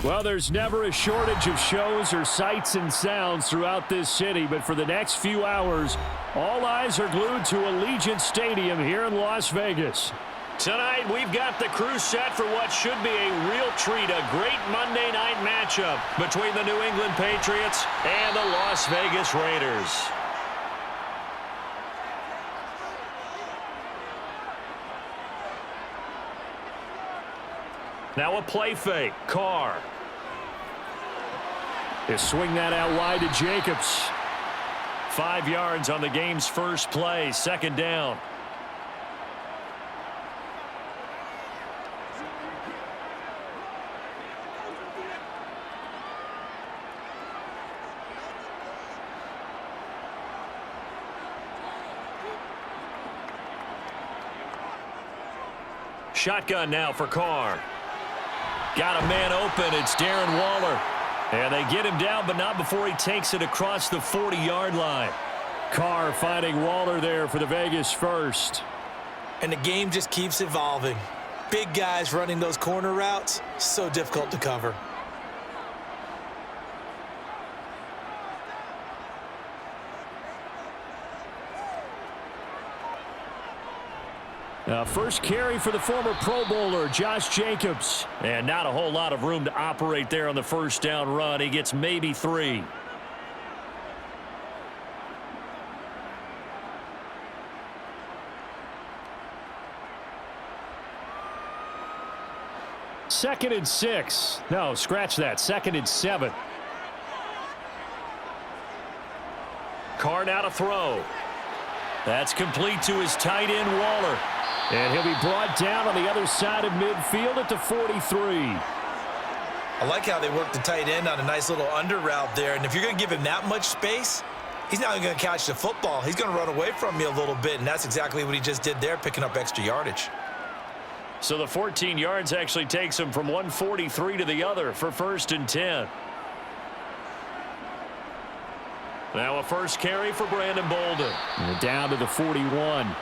Well, there's never a shortage of shows or sights and sounds throughout this city, but for the next few hours, all eyes are glued to Allegiant Stadium here in Las Vegas. Tonight, we've got the crew set for what should be a real treat, a great Monday night matchup between the New England Patriots and the Las Vegas Raiders. Now a play fake. Carr. They swing that out wide to Jacobs. 5 yards on the game's first play. Second down. Shotgun now for Carr. Got a man open. It's Darren Waller. And they get him down, but not before he takes it across the 40-yard line. Carr finding Waller there for the Vegas first. And the game just keeps evolving. Big guys running those corner routes, so difficult to cover. First carry for the former Pro Bowler, Josh Jacobs. And not a whole lot of room to operate there on the first down run. He gets maybe 3. Second and 6. No, scratch that. Second and 7. Carr now to throw. That's complete to his tight end, Waller. And he'll be brought down on the other side of midfield at the 43. I like how they work the tight end on a nice little under route there. And if you're going to give him that much space, he's not going to catch the football. He's going to run away from you a little bit, and that's exactly what he just did there, picking up extra yardage. So the 14 yards actually takes him from 143 to the other for first and 10. Now a first carry for Brandon Bolden. And down to the 41.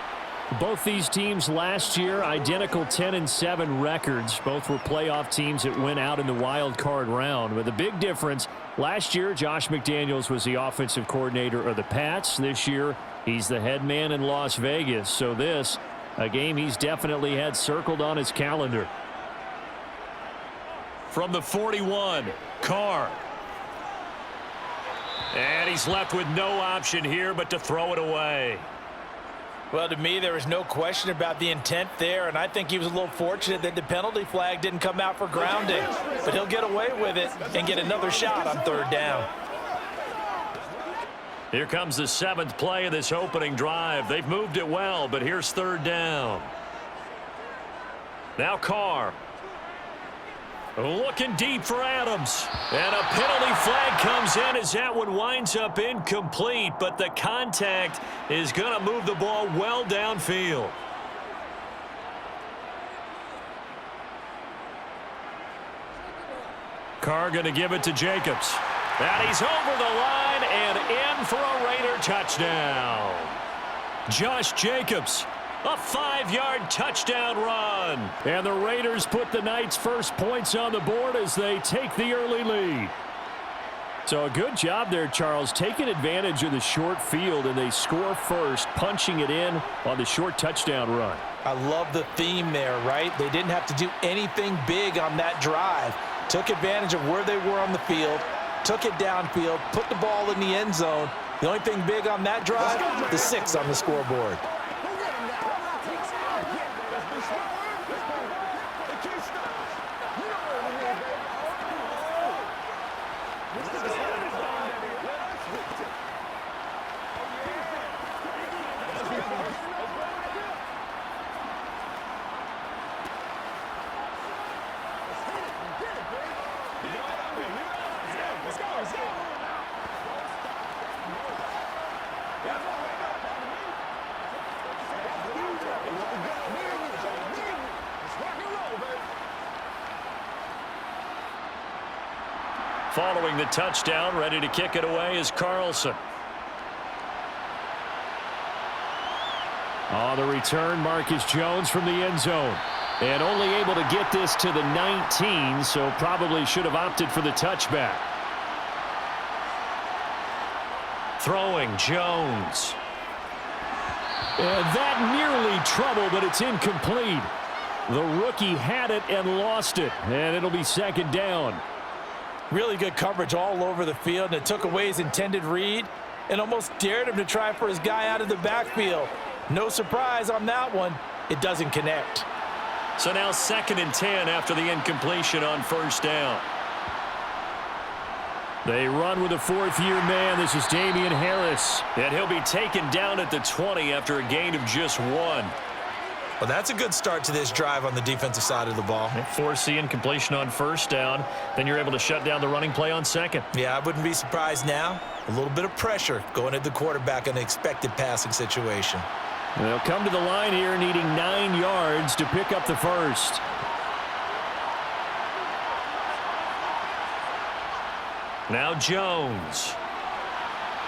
Both these teams last year, identical 10-7 records. Both were playoff teams that went out in the wild card round. But the big difference, last year, Josh McDaniels was the offensive coordinator of the Pats. This year, he's the head man in Las Vegas. So this, a game he's definitely had circled on his calendar. From the 41, Carr. And he's left with no option here but to throw it away. Well, to me, there was no question about the intent there, and I think he was a little fortunate that the penalty flag didn't come out for grounding. But he'll get away with it and get another shot on third down. Here comes the 7th play of this opening drive. They've moved it well, but here's third down. Now Carr. Looking deep for Adams. And a penalty flag comes in as that one winds up incomplete, but the contact is going to move the ball well downfield. Carr going to give it to Jacobs. And he's over the line and in for a Raider touchdown. Josh Jacobs. A 5-yard touchdown run. And the Raiders put the night's first points on the board as they take the early lead. So a good job there, Charles, taking advantage of the short field, and they score first, punching it in on the short touchdown run. I love the theme there, right? They didn't have to do anything big on that drive. Took advantage of where they were on the field, took it downfield, put the ball in the end zone. The only thing big on that drive, the 6 on the scoreboard. Following the touchdown, ready to kick it away is Carlson. On the return, Marcus Jones from the end zone. And only able to get this to the 19, so probably should have opted for the touchback. Throwing, Jones. And that nearly trouble, but it's incomplete. The rookie had it and lost it, and it'll be second down. Really good coverage all over the field, and it took away his intended read and almost dared him to try for his guy out of the backfield. No surprise on that one. It doesn't connect. So now 2nd and 10 after the incompletion on first down. They run with a 4th-year man. This is Damian Harris. And he'll be taken down at the 20 after a gain of just 1. Well, that's a good start to this drive on the defensive side of the ball. Force the incompletion on first down. Then you're able to shut down the running play on second. Yeah, I wouldn't be surprised now. A little bit of pressure going at the quarterback in an expected passing situation. They'll come to the line here needing 9 yards to pick up the first. Now Jones.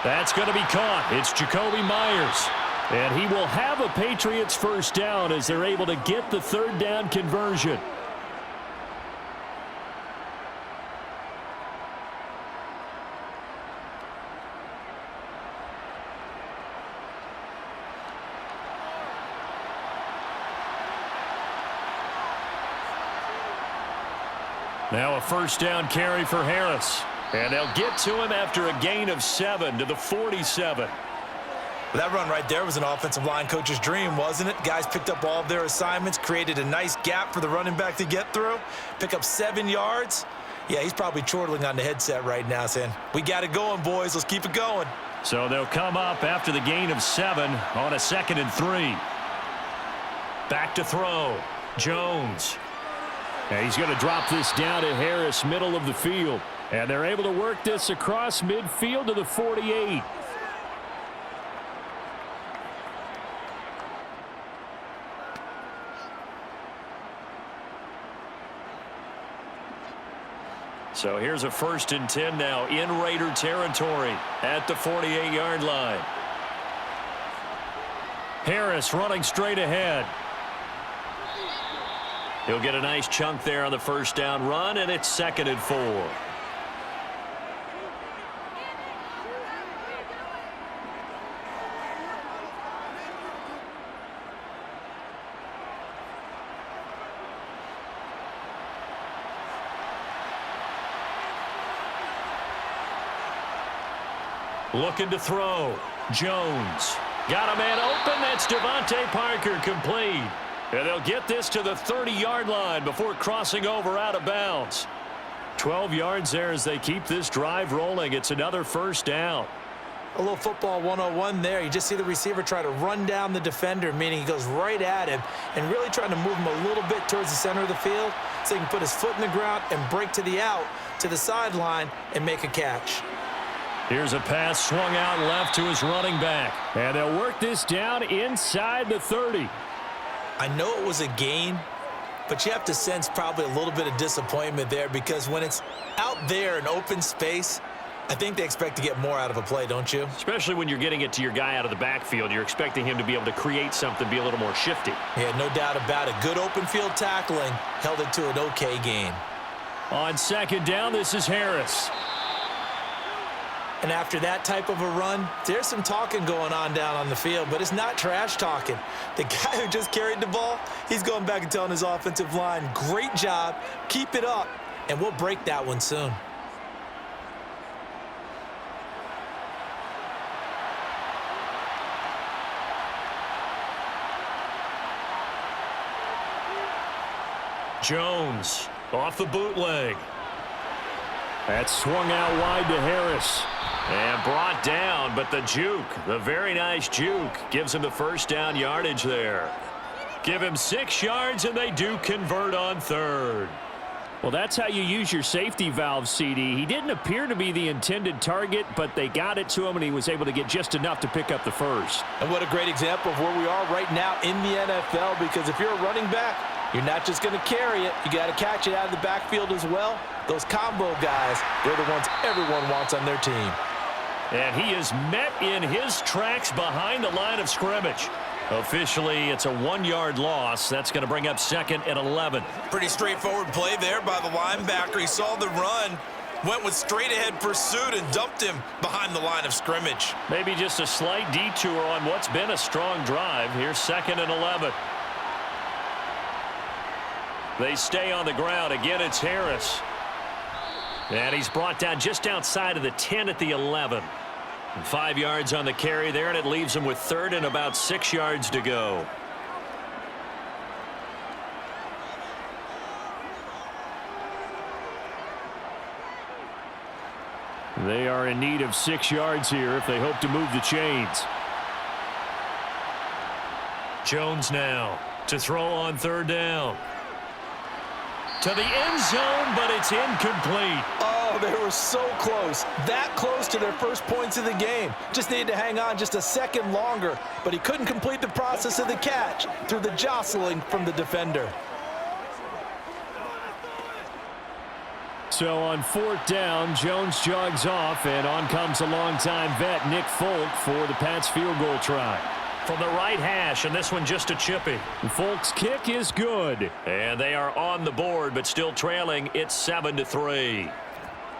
That's going to be caught. It's Jacoby Myers. And he will have a Patriots first down as they're able to get the 3rd down conversion. Now a first down carry for Harris. And they'll get to him after a gain of 7 to the 47. That run right there was an offensive line coach's dream, wasn't it? Guys picked up all of their assignments, created a nice gap for the running back to get through, pick up 7 yards. Yeah, he's probably chortling on the headset right now saying, we got it going, boys. Let's keep it going. So they'll come up after the gain of 7 on a 2nd and 3. Back to throw. Jones. And he's going to drop this down to Harris, middle of the field. And they're able to work this across midfield to the 48. So here's a 1st and 10 now in Raider territory at the 48-yard line. Harris running straight ahead. He'll get a nice chunk there on the first down run, and it's 2nd and 4. Looking to throw. Jones. Got a man open. That's Devontae Parker complete. And they'll get this to the 30-yard line before crossing over out of bounds. 12 yards there as they keep this drive rolling. It's another first down. A little football 101 there. You just see the receiver try to run down the defender, meaning he goes right at him and really trying to move him a little bit towards the center of the field so he can put his foot in the ground and break to the out, to the sideline, and make a catch. Here's a pass swung out left to his running back. And they'll work this down inside the 30. I know it was a gain, but you have to sense probably a little bit of disappointment there because when it's out there in open space, I think they expect to get more out of a play, don't you? Especially when you're getting it to your guy out of the backfield. You're expecting him to be able to create something, be a little more shifty. Yeah, no doubt about it. Good open field tackling held it to an okay gain. On 2nd down, this is Harris. And after that type of a run, there's some talking going on down on the field, but it's not trash talking. The guy who just carried the ball, he's going back and telling his offensive line, great job, keep it up, and we'll break that one soon. Jones off the bootleg. That's swung out wide to Harris. And brought down, but the juke, the very nice juke, gives him the first down yardage there. Give him 6 yards, and they do convert on 3rd. Well, that's how you use your safety valve, CD. He didn't appear to be the intended target, but they got it to him, and he was able to get just enough to pick up the first. And what a great example of where we are right now in the NFL, because if you're a running back, you're not just going to carry it. You got to catch it out of the backfield as well. Those combo guys, they're the ones everyone wants on their team. And he is met in his tracks behind the line of scrimmage. Officially, it's a 1-yard loss. That's going to bring up 2nd and 11. Pretty straightforward play there by the linebacker. He saw the run, went with straight-ahead pursuit, and dumped him behind the line of scrimmage. Maybe just a slight detour on what's been a strong drive. Here's 2nd and 11. They stay on the ground. Again, it's Harris. And he's brought down just outside of the 10 at the 11. 5 yards on the carry there, and it leaves him with 3rd and about 6 yards to go. They are in need of 6 yards here if they hope to move the chains. Jones now to throw on 3rd down. To the end zone, but it's incomplete. Oh, they were so close. That close to their first points of the game. Just needed to hang on just a second longer, but he couldn't complete the process of the catch through the jostling from the defender. So on 4th down, Jones jogs off, and on comes a longtime vet, Nick Folk, for the Pats field goal try. From the right hash, and this one just a chippy. Folk's kick is good. And they are on the board, but still trailing. It's 7-3.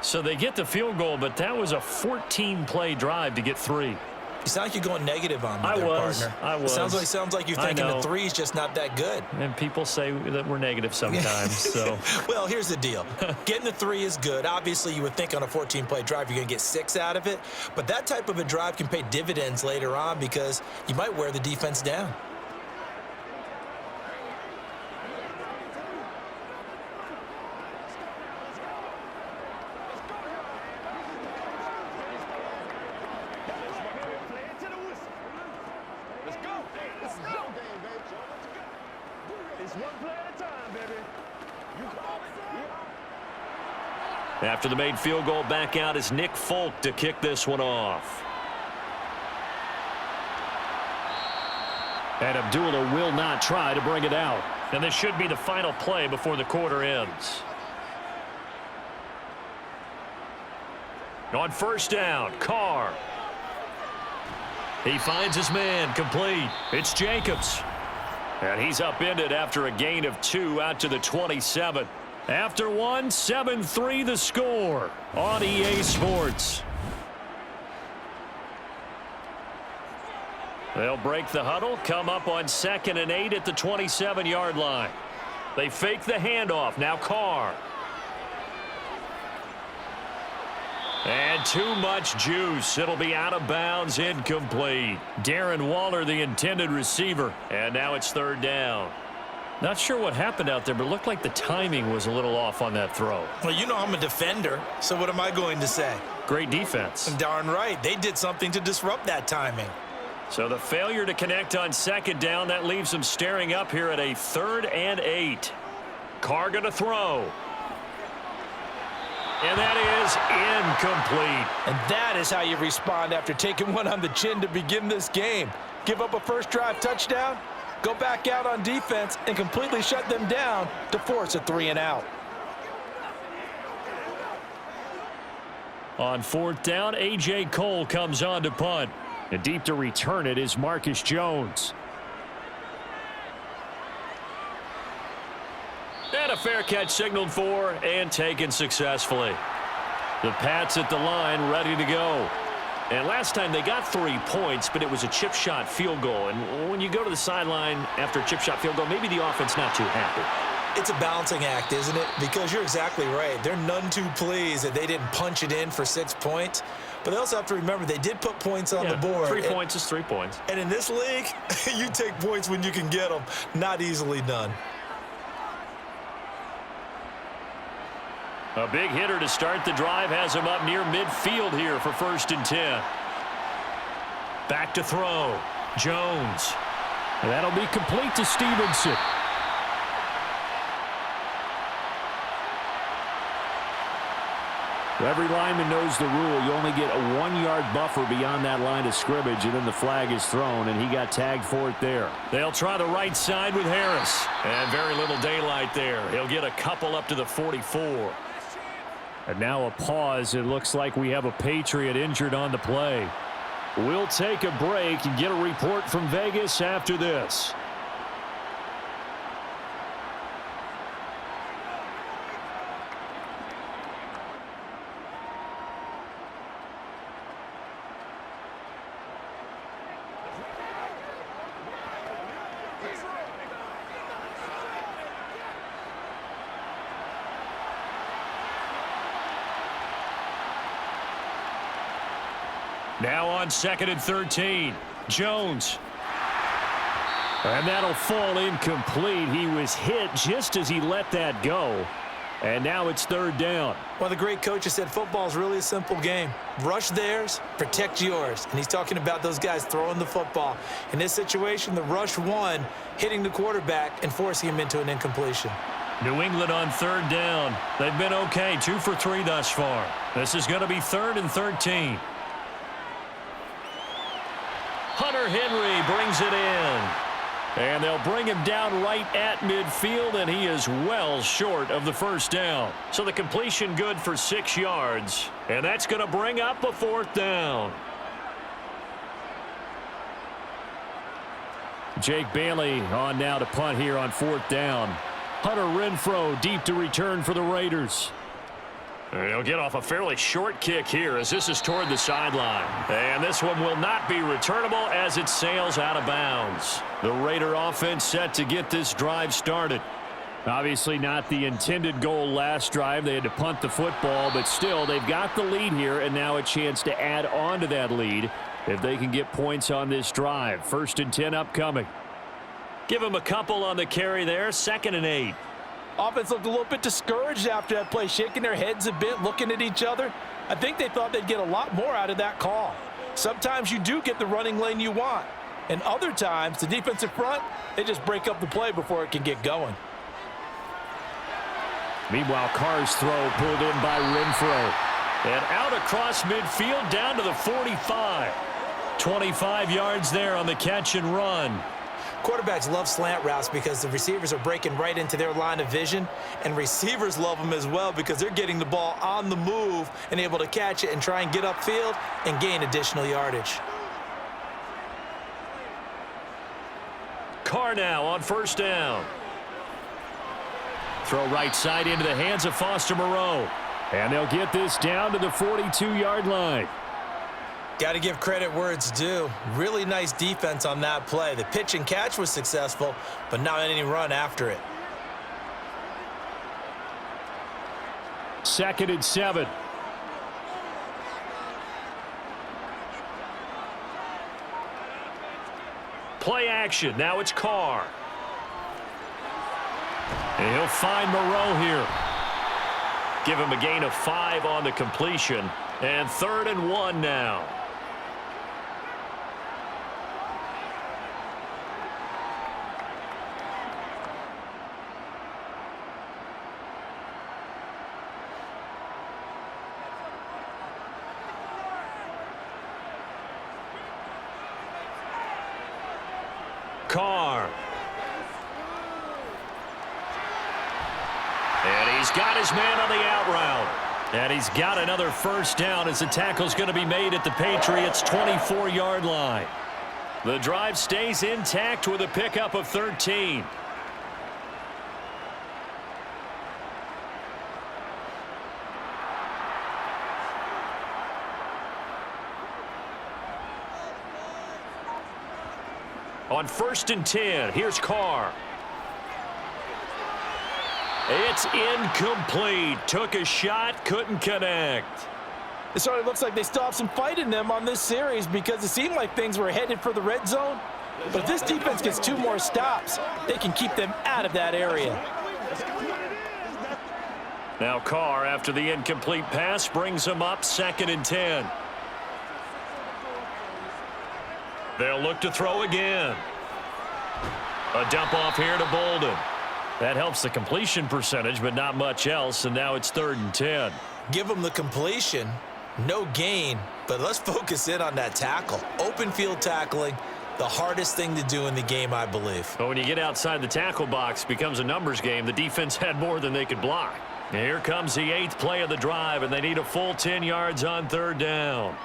So they get the field goal, but that was a 14-play drive to get 3. You sound like you're going negative on me I there, was. partner. I was. Sounds like you're thinking the 3's just not that good. And people say that we're negative sometimes. So. Well, here's the deal. Getting the 3 is good. Obviously, you would think on a 14-play drive you're going to get 6 out of it. But that type of a drive can pay dividends later on because you might wear the defense down. After the made field goal, back out is Nick Folk to kick this one off. And Abdullah will not try to bring it out. And this should be the final play before the quarter ends. On 1st down, Carr. He finds his man, complete. It's Jacobs. And he's upended after a gain of 2 out to the 27. After 1, 7-3 the score on EA Sports. They'll break the huddle, come up on 2nd and 8 at the 27-yard line. They fake the handoff. Now Carr. And too much juice. It'll be out of bounds, incomplete. Darren Waller, the intended receiver. And now it's 3rd down. Not sure what happened out there, but it looked like the timing was a little off on that throw. Well, you know I'm a defender, so what am I going to say? Great defense. Darn right. They did something to disrupt that timing. So the failure to connect on 2nd down, that leaves them staring up here at a 3rd and 8. Carr going to throw. And that is incomplete. And that is how you respond after taking one on the chin to begin this game. Give up a first drive touchdown, go back out on defense, and completely shut them down to force a 3 and out. On 4th down, A.J. Cole comes on to punt. And deep to return it is Marcus Jones. And a fair catch signaled for and taken successfully. The Pats at the line ready to go. And last time they got 3 points, but it was a chip shot field goal. And when you go to the sideline after a chip shot field goal, maybe the offense not too happy. It's a balancing act, isn't it? Because you're exactly right. They're none too pleased that they didn't punch it in for 6 points. But they also have to remember they did put points on the board. 3 points is 3 points. And in this league, you take points when you can get them. Not easily done. A big hitter to start the drive has him up near midfield here for 1st and 10. Back to throw. Jones. And that'll be complete to Stevenson. Every lineman knows the rule. You only get a 1-yard buffer beyond that line of scrimmage, and then the flag is thrown, and he got tagged for it there. They'll try the right side with Harris. And very little daylight there. He'll get a couple up to the 44. And now a pause. It looks like we have a Patriot injured on the play. We'll take a break and get a report from Vegas after this. Now on 2nd and 13, Jones. And that'll fall incomplete. He was hit just as he let that go. And now it's 3rd down. Well, the great coach has said football is really a simple game. Rush theirs, protect yours. And he's talking about those guys throwing the football. In this situation, the rush won, hitting the quarterback and forcing him into an incompletion. New England on 3rd down. They've been okay, 2 for 3 thus far. This is going to be 3rd and 13. Hunter Henry brings it in. And they'll bring him down right at midfield, and he is well short of the 1st down. So the completion good for 6 yards, and that's going to bring up a 4th down. Jake Bailey on now to punt here on 4th down. Hunter Renfrow deep to return for the Raiders. And he'll get off a fairly short kick here as this is toward the sideline. And this one will not be returnable as it sails out of bounds. The Raider offense set to get this drive started. Obviously not the intended goal last drive. They had to punt the football, but still they've got the lead here and now a chance to add on to that lead if they can get points on this drive. 1st and 10 upcoming. Give them a couple on the carry there. 2nd and 8. Offense looked a little bit discouraged after that play, shaking their heads a bit, looking at each other. I think they thought they'd get a lot more out of that call. Sometimes you do get the running lane you want, and other times the defensive front, they just break up the play before it can get going. Meanwhile, Carr's throw pulled in by Renfrow. And out across midfield down to the 45. 25 yards there on the catch and run. Quarterbacks love slant routes because the receivers are breaking right into their line of vision, and receivers love them as well because they're getting the ball on the move and able to catch it and try and get upfield and gain additional yardage. Carr now on 1st down. Throw right side into the hands of Foster Moreau. And they'll get this down to the 42-yard line. Got to give credit where it's due. Really nice defense on that play. The pitch and catch was successful, but not any run after it. 2nd and 7. Play action. Now it's Carr. And he'll find Moreau here. Give him a gain of 5 on the completion. And 3rd and 1 now. Carr. And he's got his man on the out route. And he's got another 1st down as the tackle's going to be made at the Patriots' 24-yard line. The drive stays intact with a pickup of 13. On 1st and 10, here's Carr. It's incomplete. Took a shot, couldn't connect. It certainly looks like they still have some fight in them on this series because it seemed like things were headed for the red zone. But if this defense gets 2 more stops, they can keep them out of that area. Now Carr, after the incomplete pass, brings them up 2nd and 10. They'll look to throw again. A dump off here to Bolden. That helps the completion percentage, but not much else, and now it's 3rd and 10. Give them the completion, no gain, but let's focus in on that tackle. Open field tackling, the hardest thing to do in the game, I believe. But when you get outside the tackle box, it becomes a numbers game. The defense had more than they could block. And here comes the 8th play of the drive, and they need a full 10 yards on 3rd down.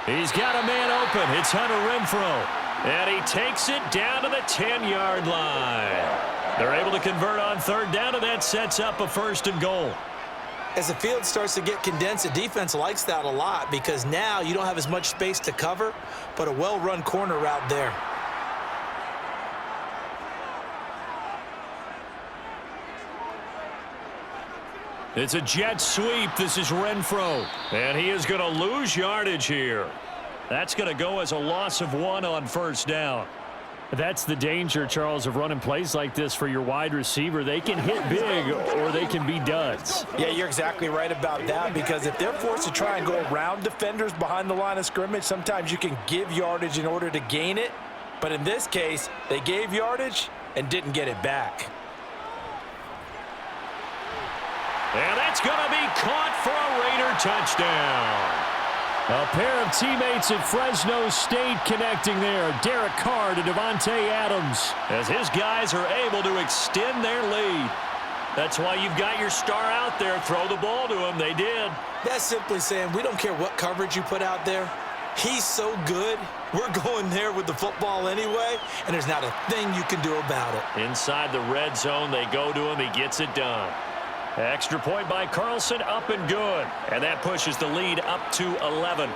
He's got a man open. It's Hunter Renfrow. And he takes it down to the 10-yard line. They're able to convert on third down, and that sets up a 1st and goal. As the field starts to get condensed, the defense likes that a lot because now you don't have as much space to cover, but a well-run corner route there. It's a jet sweep. This is Renfrow. And he is going to lose yardage here. That's going to go as a loss of 1 on 1st down. That's the danger, Charles, of running plays like this for your wide receiver. They can hit big or they can be duds. Yeah, you're exactly right about that because if they're forced to try and go around defenders behind the line of scrimmage, sometimes you can give yardage in order to gain it. But in this case, they gave yardage and didn't get it back. And that's going to be caught for a Raider touchdown. A pair of teammates at Fresno State connecting there. Derek Carr to Devontae Adams as his guys are able to extend their lead. That's why you've got your star out there. Throw the ball to him. They did. That's simply saying we don't care what coverage you put out there. He's so good. We're going there with the football anyway, and there's not a thing you can do about it. Inside the red zone, they go to him. He gets it done. Extra point by Carlson, up and good. And that pushes the lead up to 11.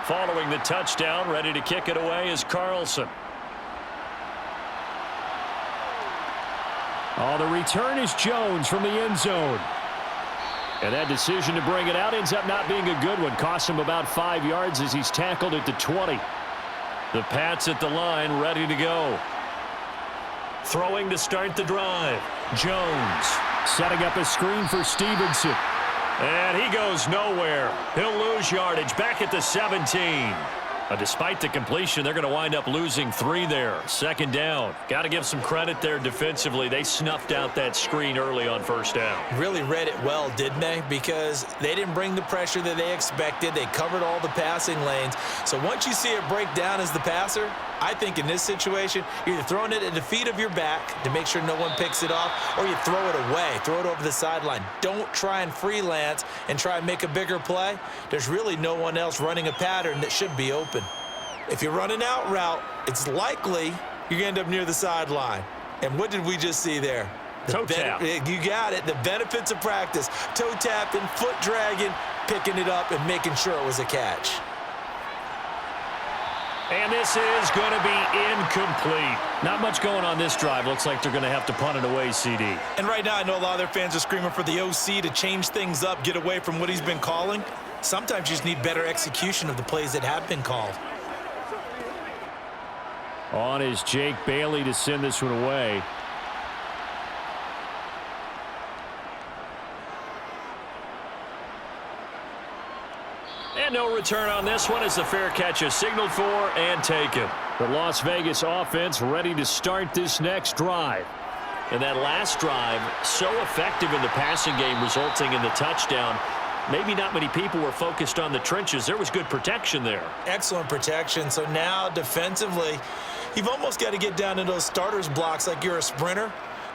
Following the touchdown, ready to kick it away is Carlson. Oh, the return is Jones from the end zone. And that decision to bring it out ends up not being a good one. Cost him about 5 yards as he's tackled at the 20. The Pats at the line, ready to go. Throwing to start the drive. Jones setting up a screen for Stevenson. And he goes nowhere. He'll lose yardage back at the 17. But despite the completion, they're going to wind up losing 3 there. 2nd down. Got to give some credit there defensively. They snuffed out that screen early on 1st down. Really read it well, didn't they? Because they didn't bring the pressure that they expected. They covered all the passing lanes. So once you see it break down as the passer, I think in this situation, you're either throwing it at the feet of your back to make sure no one picks it off, or you throw it away, throw it over the sideline. Don't try and freelance and try and make a bigger play. There's really no one else running a pattern that should be open. If you're running out route, it's likely you're going to end up near the sideline. And what did we just see there? Toe tap. You got it. The benefits of practice. Toe tapping, foot dragging, picking it up, and making sure it was a catch. And this is going to be incomplete. Not much going on this drive. Looks like they're going to have to punt it away, CD. And right now, I know a lot of their fans are screaming for the OC to change things up, get away from what he's been calling. Sometimes you just need better execution of the plays that have been called. On is Jake Bailey to send this one away. And no return on this one as the fair catch is signaled for and taken. The Las Vegas offense ready to start this next drive. And that last drive, so effective in the passing game, resulting in the touchdown. Maybe not many people were focused on the trenches. There was good protection there. Excellent protection. So now defensively, you've almost got to get down to those starters blocks like you're a sprinter.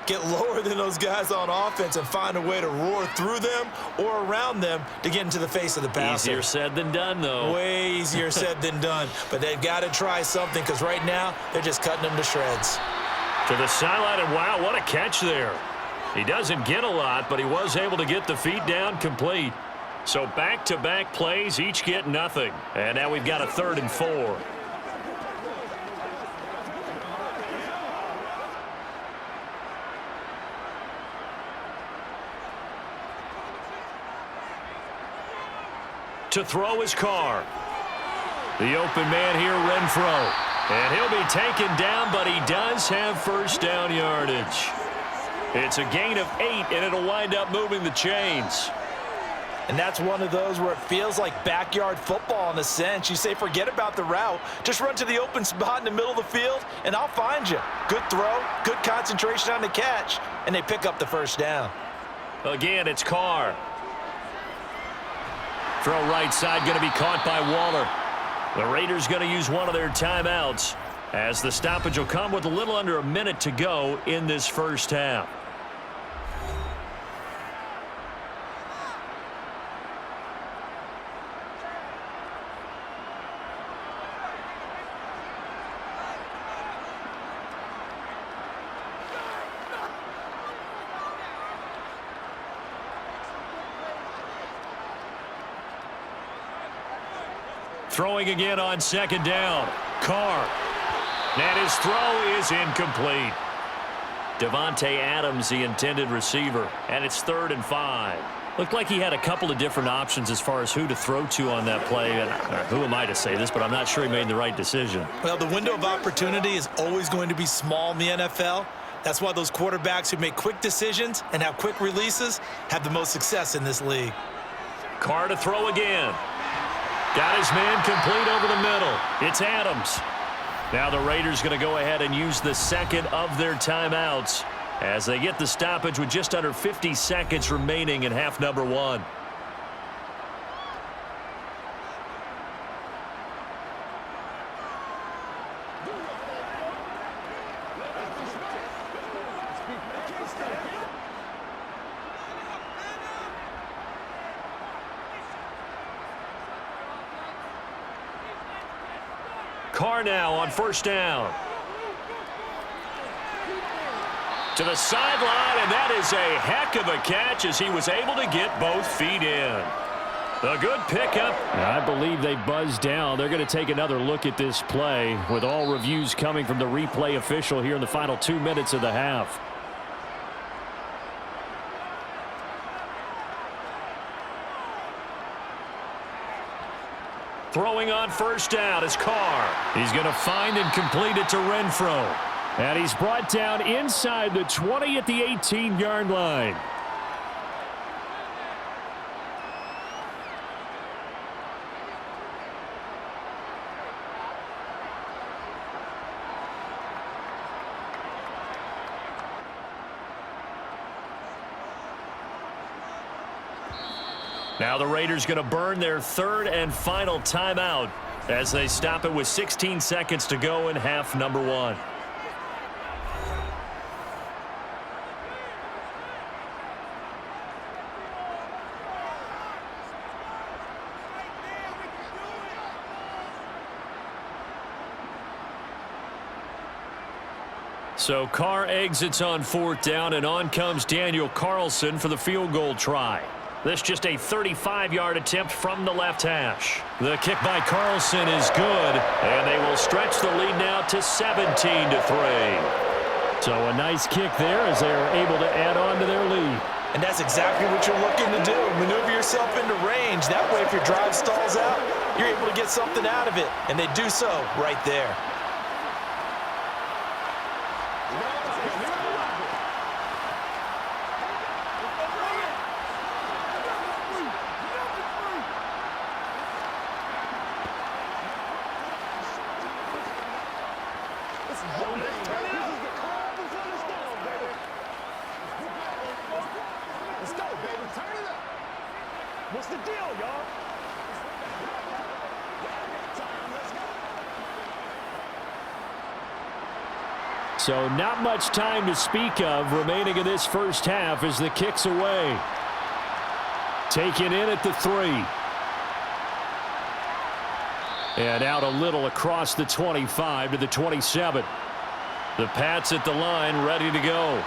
Get lower than those guys on offense and find a way to roar through them or around them to get into the face of the passer. Easier said than done, though. Way easier said than done. But they've got to try something because right now they're just cutting them to shreds. To the sideline, and wow, what a catch there. He doesn't get a lot, but he was able to get the feet down complete. So back-to-back plays, each get nothing. And now we've got a 3rd and 4. To throw his Carr. The open man here, Renfrow. And he'll be taken down, but he does have first down yardage. It's a gain of 8, and it'll wind up moving the chains. And that's one of those where it feels like backyard football in a sense. You say, forget about the route. Just run to the open spot in the middle of the field, and I'll find you. Good throw, good concentration on the catch, and they pick up the first down. Again, it's Carr. Throw right side going to be caught by Waller. The Raiders going to use one of their timeouts as the stoppage will come with a little under a minute to go in this first half. Throwing again on second down. Carr. And his throw is incomplete. Devontae Adams, the intended receiver. And it's 3rd and 5. Looked like he had a couple of different options as far as who to throw to on that play. And who am I to say this, but I'm not sure he made the right decision. Well, the window of opportunity is always going to be small in the NFL. That's why those quarterbacks who make quick decisions and have quick releases have the most success in this league. Carr to throw again. Got his man complete over the middle. It's Adams. Now the Raiders going to go ahead and use the second of their timeouts as they get the stoppage with just under 50 seconds remaining in half number 1. Carr now on first down. To the sideline, and that is a heck of a catch as he was able to get both feet in. A good pickup. I believe they buzzed down. They're going to take another look at this play with all reviews coming from the replay official here in the final 2 minutes of the half. Throwing on first down is Carr. He's going to find and complete it to Renfro. And he's brought down inside the 20 at the 18-yard line. Now the Raiders going to burn their 3rd and final timeout as they stop it with 16 seconds to go in half number 1. So Carr exits on 4th down, and on comes Daniel Carlson for the field goal try. This just a 35-yard attempt from the left hash. The kick by Carlson is good, and they will stretch the lead now to 17-3. So a nice kick there as they are able to add on to their lead. And that's exactly what you're looking to do. Maneuver yourself into range. That way, if your drive stalls out, you're able to get something out of it. And they do so right there. What's the deal, y'all? So not much time to speak of remaining in this first half as the kick's away. Taken in at the 3. And out a little across the 25 to the 27. The Pats at the line ready to go.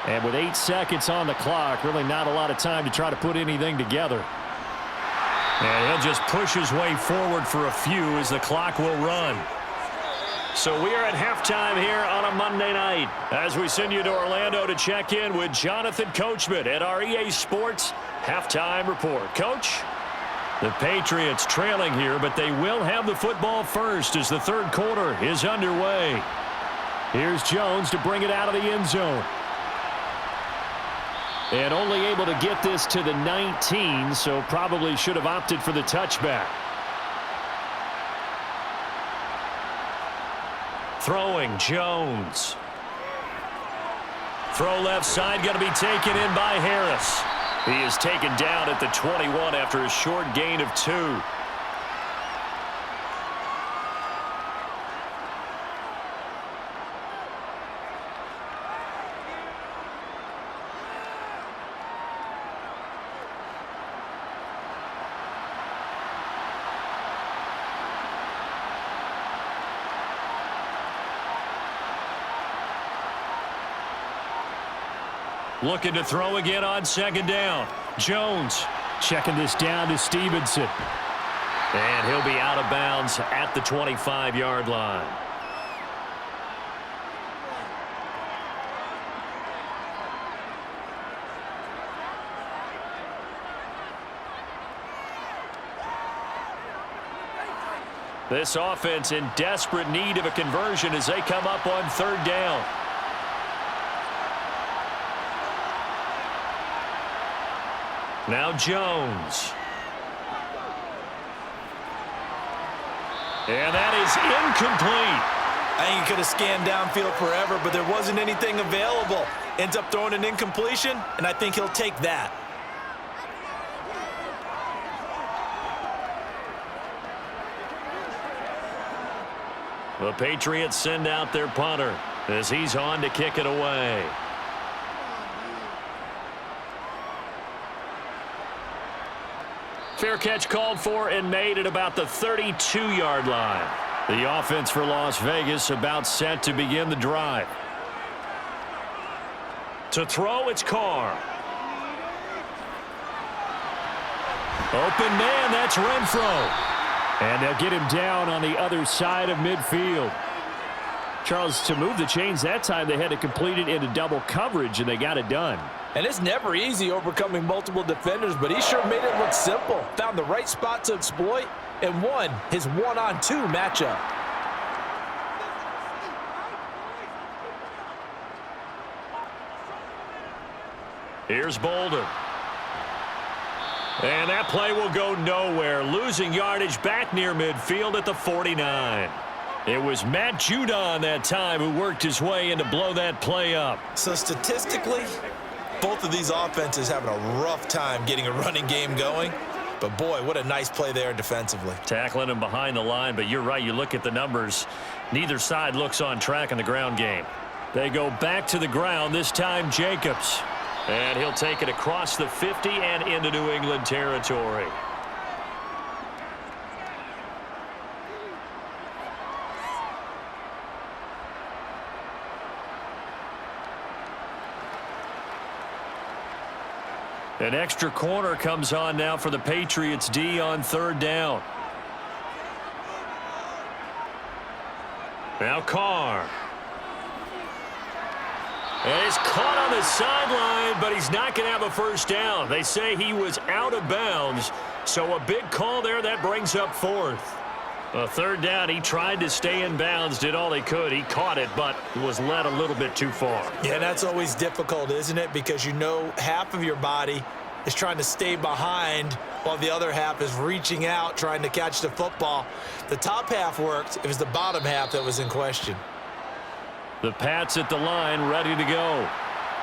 And with 8 seconds on the clock, really not a lot of time to try to put anything together. And he'll just push his way forward for a few as the clock will run. So we are at halftime here on a Monday night as we send you to Orlando to check in with Jonathan Coachman at our EA Sports Halftime Report. Coach? The Patriots trailing here, but they will have the football first as the third quarter is underway. Here's Jones to bring it out of the end zone. And only able to get this to the 19, so probably should have opted for the touchback. Throwing, Jones. Throw left side, going to be taken in by Harris. He is taken down at the 21 after a short gain of 2. Looking to throw again on second down. Jones checking this down to Stevenson. And he'll be out of bounds at the 25-yard line. This offense in desperate need of a conversion as they come up on third down. Now Jones. And that is incomplete. I think he could have scanned downfield forever, but there wasn't anything available. Ends up throwing an incompletion, and I think he'll take that. The Patriots send out their punter as he's on to kick it away. Fair catch called for and made at about the 32-yard line. The offense for Las Vegas about set to begin the drive. To throw, it's Carr. Open man, that's Renfro. And they'll get him down on the other side of midfield. Charles, to move the chains that time, they had to complete it into double coverage, and they got it done. And it's never easy overcoming multiple defenders, but he sure made it look simple. Found the right spot to exploit and won his one-on-two matchup. Here's Bolden. And that play will go nowhere. Losing yardage back near midfield at the 49. It was Matt Judon that time who worked his way in to blow that play up. So statistically, both of these offenses having a rough time getting a running game going. But, boy, what a nice play there defensively. Tackling him behind the line, but you're right. You look at the numbers. Neither side looks on track in the ground game. They go back to the ground, this time Jacobs. And he'll take it across the 50 and into New England territory. An extra corner comes on now for the Patriots D on third down. Now Carr. And he's caught on the sideline, but he's not going to have a first down. They say he was out of bounds, so a big call there that brings up fourth. A third down, he tried to stay in bounds, did all he could. He caught it, but was led a little bit too far. Yeah, that's always difficult, isn't it? Because you know half of your body is trying to stay behind while the other half is reaching out, trying to catch the football. The top half worked. It was the bottom half that was in question. The Pats at the line, ready to go.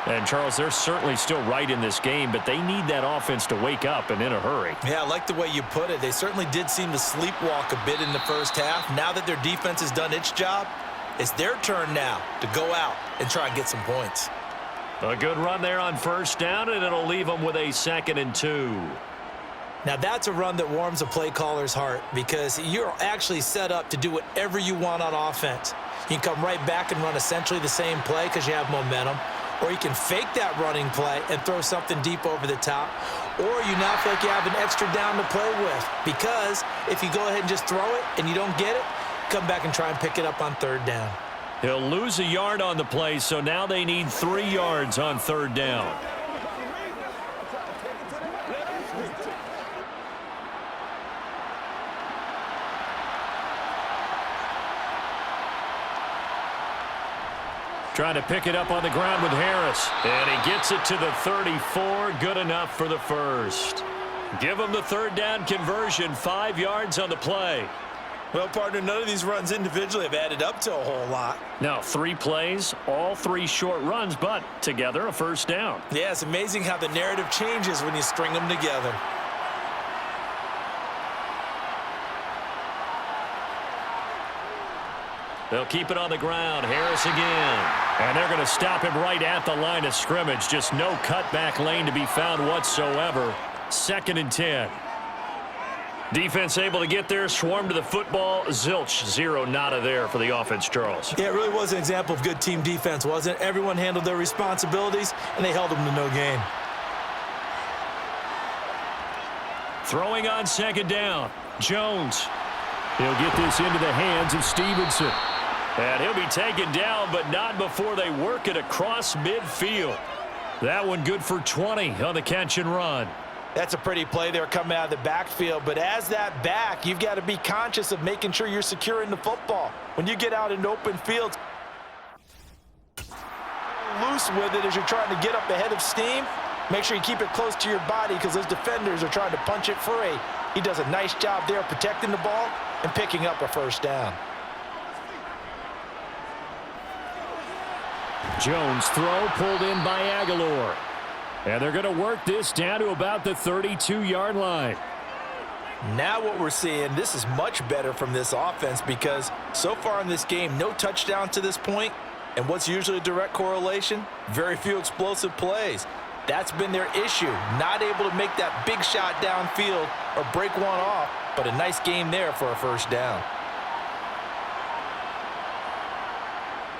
And, Charles, they're certainly still right in this game, but they need that offense to wake up and in a hurry. Yeah, I like the way you put it. They certainly did seem to sleepwalk a bit in the first half. Now that their defense has done its job, it's their turn now to go out and try and get some points. A good run there on first down, and it'll leave them with a 2nd and 2. Now, that's a run that warms a play caller's heart because you're actually set up to do whatever you want on offense. You can come right back and run essentially the same play because you have momentum, or you can fake that running play and throw something deep over the top, or you now feel like you have an extra down to play with because if you go ahead and just throw it and you don't get it, come back and try and pick it up on third down. He'll lose a yard on the play, so now they need 3 yards on third down. Trying to pick it up on the ground with Harris. And he gets it to the 34. Good enough for the first. Give him the third down conversion. 5 yards on the play. Well, partner, none of these runs individually have added up to a whole lot. Now, 3 plays, all 3 short runs, but together a first down. Yeah, it's amazing how the narrative changes when you string them together. They'll keep it on the ground. Harris again. And they're going to stop him right at the line of scrimmage. Just no cutback lane to be found whatsoever. 2nd and 10. Defense able to get there, swarm to the football. Zilch, 0 nada there for the offense, Charles. Yeah, it really was an example of good team defense, wasn't it? Everyone handled their responsibilities, and they held them to no gain. Throwing on 2nd down. Jones. He'll get this into the hands of Stevenson. And he'll be taken down, but not before they work it across midfield. That one good for 20 on the catch and run. That's a pretty play there coming out of the backfield. But as that back, you've got to be conscious of making sure you're securing the football. When you get out in open fields, loose with it as you're trying to get up ahead of steam. Make sure you keep it close to your body because those defenders are trying to punch it free. He does a nice job there protecting the ball and picking up a first down. Jones throw pulled in by Aguilar. And they're going to work this down to about the 32-yard line. Now what we're seeing, this is much better from this offense because so far in this game, no touchdown to this point. And what's usually a direct correlation? Very few explosive plays. That's been their issue. Not able to make that big shot downfield or break one off, but a nice game there for a first down.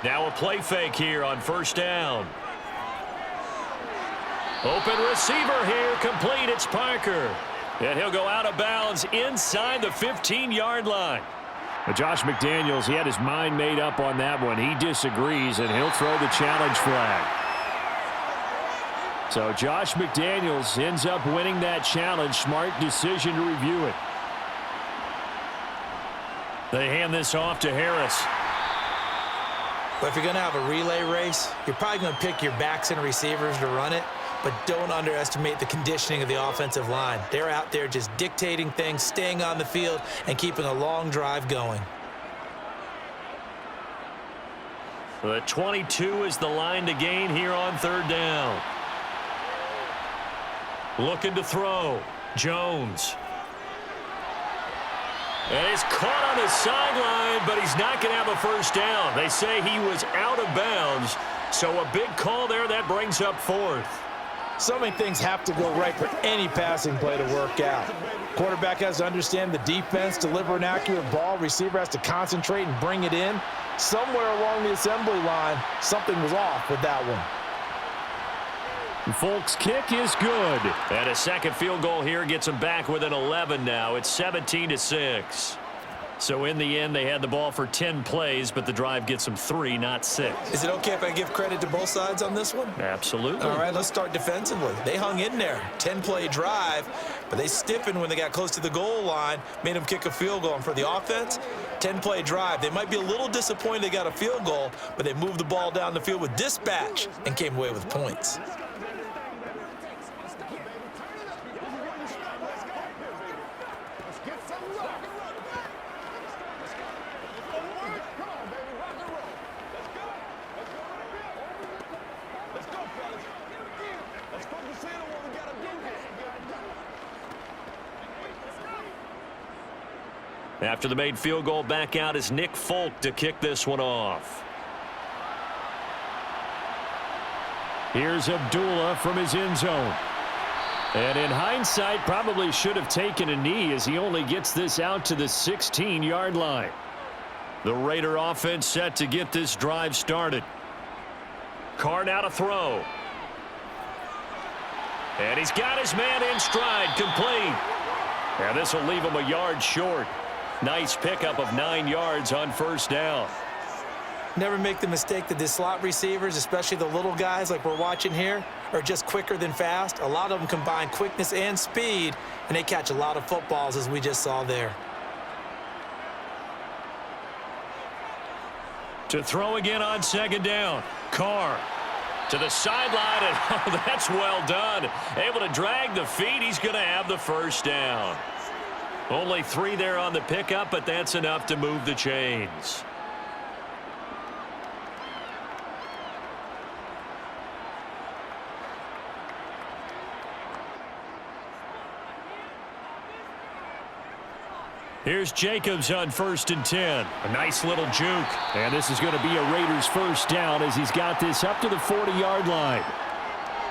Now a play fake here on first down. Open receiver here, complete. It's Parker. And he'll go out of bounds inside the 15-yard line. But Josh McDaniels, he had his mind made up on that one. He disagrees, and he'll throw the challenge flag. So Josh McDaniels ends up winning that challenge. Smart decision to review it. They hand this off to Harris. But if you're going to have a relay race, you're probably going to pick your backs and receivers to run it. But don't underestimate the conditioning of the offensive line. They're out there just dictating things, staying on the field, and keeping a long drive going. The 22 is the line to gain here on third down. Looking to throw. Jones. And he's caught on the sideline, but he's not going to have a first down. They say he was out of bounds. So a big call there that brings up 4th. So many things have to go right for any passing play to work out. Quarterback has to understand the defense, deliver an accurate ball. Receiver has to concentrate and bring it in. Somewhere along the assembly line, something was off with that one. Folk's kick is good. And a second field goal here gets them back within 11 now. It's 17-6. So in the end, they had the ball for 10 plays, but the drive gets them 3, not 6. Is it okay if I give credit to both sides on this one? Absolutely. All right, let's start defensively. They hung in there. 10-play drive, but they stiffened when they got close to the goal line, made them kick a field goal. And for the offense, 10-play drive. They might be a little disappointed they got a field goal, but they moved the ball down the field with dispatch and came away with points. After the made field goal, back out is Nick Folk to kick this one off. Here's Abdullah from his end zone. And in hindsight, probably should have taken a knee as he only gets this out to the 16-yard line. The Raider offense set to get this drive started. Carr now to throw. And he's got his man in stride, complete. And this will leave him a yard short. Nice pickup of 9 yards on first down. Never make the mistake that the slot receivers, especially the little guys like we're watching here, are just quicker than fast. A lot of them combine quickness and speed, and they catch a lot of footballs, as we just saw there. To throw again on second down. Carr to the sideline, and oh, that's well done. Able to drag the feet. He's going to have the first down. Only 3 there on the pickup, but that's enough to move the chains. Here's Jacobs on 1st and 10. A nice little juke. And this is going to be a Raiders first down as he's got this up to the 40-yard line.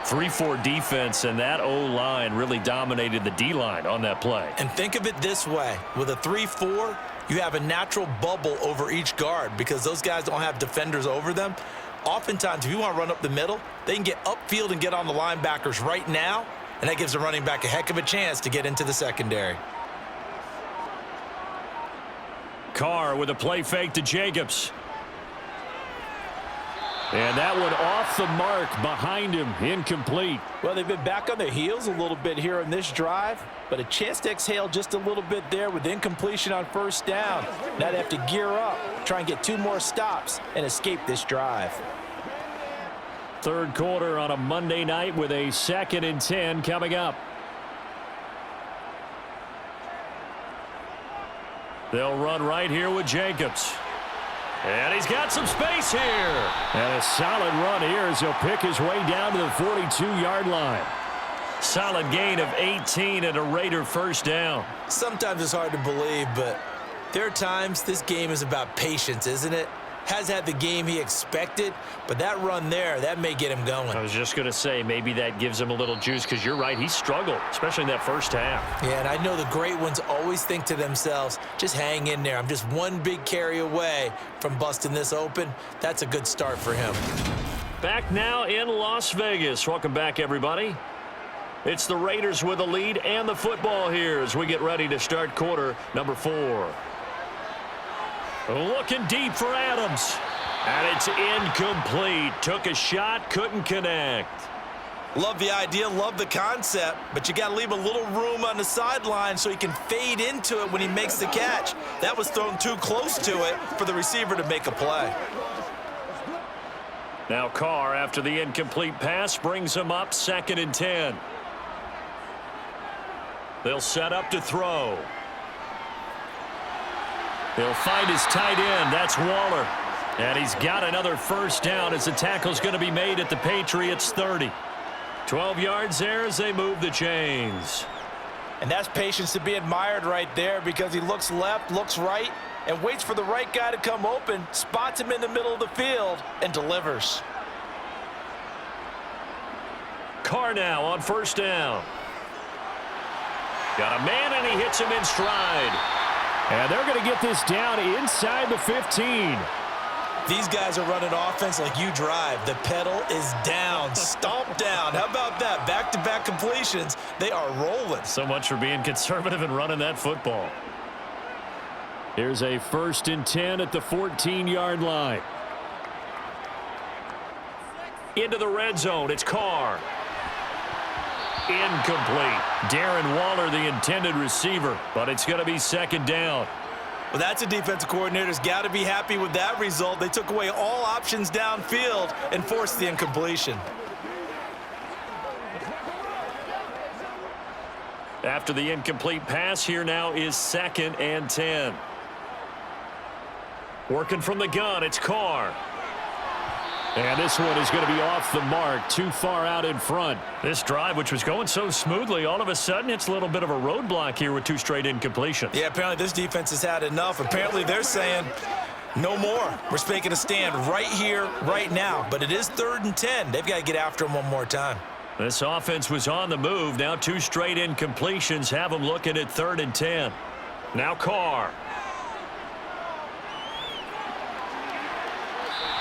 3-4 defense, and that O-line really dominated the D-line on that play. And think of it this way. With a 3-4, you have a natural bubble over each guard because those guys don't have defenders over them. Oftentimes, if you want to run up the middle, they can get upfield and get on the linebackers right now, and that gives the running back a heck of a chance to get into the secondary. Carr with a play fake to Jacobs. And that one off the mark behind him, incomplete. Well, they've been back on their heels a little bit here on this drive, but a chance to exhale just a little bit there with incompletion on 1st down. Now they have to gear up, try and get 2 more stops and escape this drive. 3rd quarter on a Monday night with a 2nd and 10 coming up. They'll run right here with Jacobs. And he's got some space here. And a solid run here as he'll pick his way down to the 42-yard line. Solid gain of 18 and a Raider first down. Sometimes it's hard to believe, but there are times this game is about patience, isn't it? Has had the game he expected, but that run there, that may get him going. I was just going to say, maybe that gives him a little juice because you're right, he struggled, especially in that first half. Yeah, and I know the great ones always think to themselves, just hang in there. I'm just one big carry away from busting this open. That's a good start for him. Back now in Las Vegas. Welcome back, everybody. It's the Raiders with the lead and the football here as we get ready to start quarter number 4. Looking deep for Adams. And it's incomplete. Took a shot, couldn't connect. Love the idea, love the concept, but you got to leave a little room on the sideline so he can fade into it when he makes the catch. That was thrown too close to it for the receiver to make a play. Now Carr, after the incomplete pass, brings him up 2nd and 10. They'll set up to throw. He'll find his tight end. That's Waller. And he's got another first down as the tackle's going to be made at the Patriots 30. 12 yards there as they move the chains. And that's patience to be admired right there because he looks left, looks right, and waits for the right guy to come open, spots him in the middle of the field, and delivers. Carr now on first down. Got a man, and he hits him in stride. And they're going to get this down inside the 15. These guys are running offense like you drive. The pedal is down, stomp down. How about that? Back-to-back completions. They are rolling. So much for being conservative and running that football. Here's a 1st and 10 at the 14-yard line. Into the red zone. It's Carr. Incomplete. Darren Waller, the intended receiver, but it's going to be 2nd down. Well, that's a defensive coordinator's got to be happy with that result. They took away all options downfield and forced the incompletion. After the incomplete pass, here now is 2nd and 10. Working from the gun, it's Carr. And this one is going to be off the mark, too far out in front. This drive, which was going so smoothly, all of a sudden it's a little bit of a roadblock here with 2 straight incompletions. Yeah, apparently this defense has had enough. Apparently they're saying no more. We're making a stand right here, right now. But it is 3rd and 10. They've got to get after him one more time. This offense was on the move. Now 2 straight incompletions have them looking at 3rd and 10. Now Carr.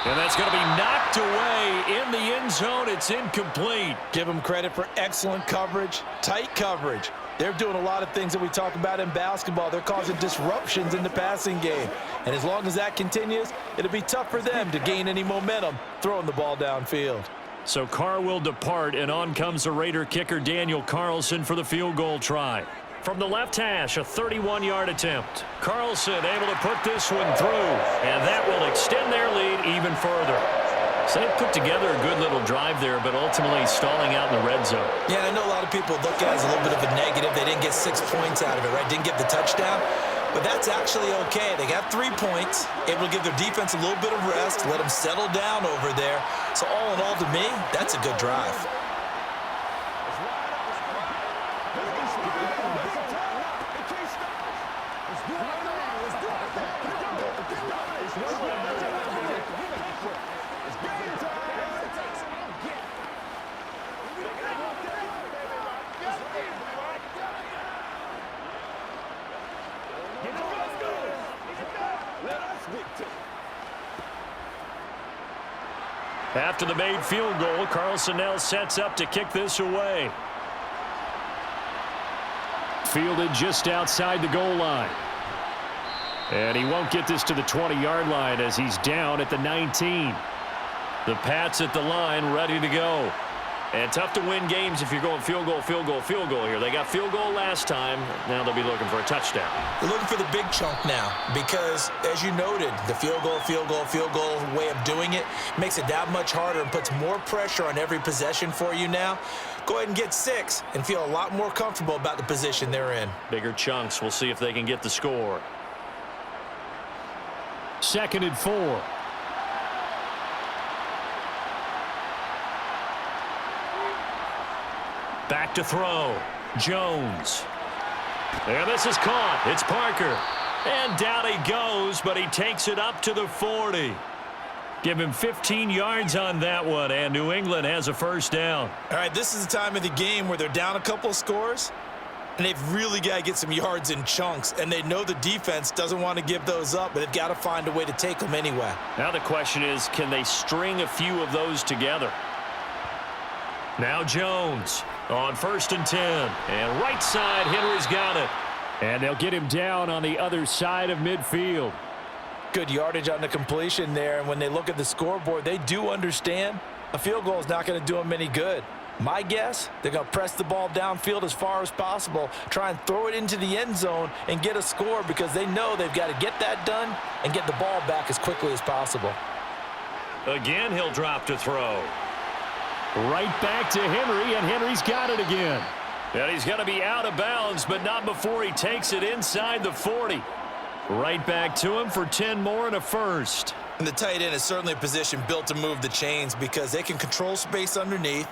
And that's going to be knocked away in the end zone. It's incomplete. Give them credit for excellent coverage, tight coverage. They're doing a lot of things that we talk about in basketball. They're causing disruptions in the passing game. And as long as that continues, it'll be tough for them to gain any momentum throwing the ball downfield. So Carr will depart, and on comes the Raider kicker Daniel Carlson for the field goal try. From the left hash, a 31-yard attempt. Carlson able to put this one through, and that will extend their lead even further. So they put together a good little drive there, but ultimately stalling out in the red zone. Yeah, I know a lot of people look at it as a little bit of a negative. They didn't get 6 points out of it, right? Didn't get the touchdown. But that's actually okay. They got 3 points, able to give their defense a little bit of rest, let them settle down over there. So all in all, to me, that's a good drive. After the made field goal, Carlson now sets up to kick this away. Fielded just outside the goal line. And he won't get this to the 20-yard line as he's down at the 19. The Pats at the line ready to go. And tough to win games if you're going field goal, field goal, field goal here. They got field goal last time. Now they'll be looking for a touchdown. They're looking for the big chunk now because, as you noted, the field goal, field goal, field goal way of doing it makes it that much harder and puts more pressure on every possession for you now. Go ahead and get 6 and feel a lot more comfortable about the position they're in. Bigger chunks. We'll see if they can get the score. 2nd and 4. Back to throw. Jones. And this is caught. It's Parker. And down he goes, but he takes it up to the 40. Give him 15 yards on that one, and New England has a first down. All right, this is the time of the game where they're down a couple of scores, and they've really got to get some yards in chunks, and they know the defense doesn't want to give those up, but they've got to find a way to take them anyway. Now the question is, can they string a few of those together? Now Jones on 1st and 10. And right side, Henry's got it. And they'll get him down on the other side of midfield. Good yardage on the completion there, and when they look at the scoreboard, they do understand a field goal is not going to do them any good. My guess, they're going to press the ball downfield as far as possible, try and throw it into the end zone and get a score because they know they've got to get that done and get the ball back as quickly as possible. Again, he'll drop to throw. Right back to Henry, and Henry's got it again. And he's going to be out of bounds, but not before he takes it inside the 40. Right back to him for 10 more and a first. And the tight end is certainly a position built to move the chains because they can control space underneath.